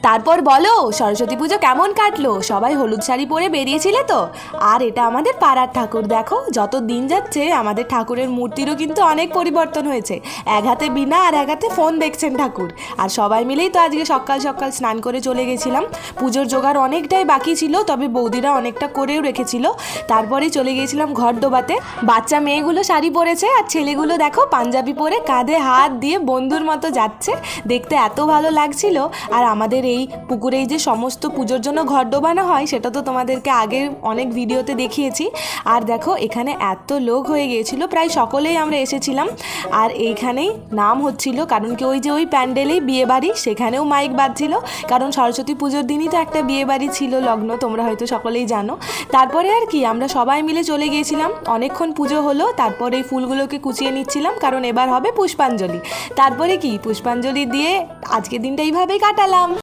তারপর বলো, সরস্বতী পুজো কেমন কাটলো? সবাই হলুদ শাড়ি পরে বেরিয়েছিলে তো? আর এটা আমাদের পাড়ার ঠাকুর, দেখো যত দিন যাচ্ছে আমাদের ঠাকুরের মূর্তিরও কিন্তু অনেক পরিবর্তন হয়েছে। এক হাতে বীণা আর এক হাতে ফোন দেখছেন ঠাকুর। আর সবাই মিলেই তো আজকে সকাল সকাল স্নান করে চলে গেছিলাম। পুজোর জোগাড় অনেকটাই বাকি ছিল, তবে বৌদিরা অনেকটা করেও রেখেছিল। তারপরেই চলে গিয়েছিলাম ঘর ডোবাতে। বাচ্চা মেয়েগুলো শাড়ি পরেছে আর ছেলেগুলো দেখো পাঞ্জাবি পরে কাঁধে হাত দিয়ে বন্ধুর মতো যাচ্ছে, দেখতে এত ভালো লাগছিল। আর আমাদের এই পুকুরেই যে সমস্ত পুজোর জন্য ঘর ডোবানো হয় সেটা তো তোমাদেরকে আগের অনেক ভিডিওতে দেখিয়েছি। আর দেখো এখানে এত লোক হয়ে গিয়েছিল, প্রায় সকলেই আমরা এসেছিলাম। আর এইখানেই নাম হচ্ছিল, কারণ কি ওই যে ওই প্যান্ডেলেই বিয়েবাড়ি, সেখানেও মাইক বাজছিল, কারণ সরস্বতী পুজোর দিনই তো একটা বিয়েবাড়ি ছিল লগ্ন, তোমরা হয়তো সকলেই জানো। তারপরে আর কি আমরা সবাই মিলে চলে গিয়েছিলাম, অনেকক্ষণ পুজো হলো, তারপরে এই ফুলগুলোকে কুচিয়ে নিচ্ছিলাম, কারণ এবার হবে পুষ্পাঞ্জলি। তারপরে কি পুষ্পাঞ্জলি দিয়ে আজকের দিনটা এইভাবেই কাটালাম।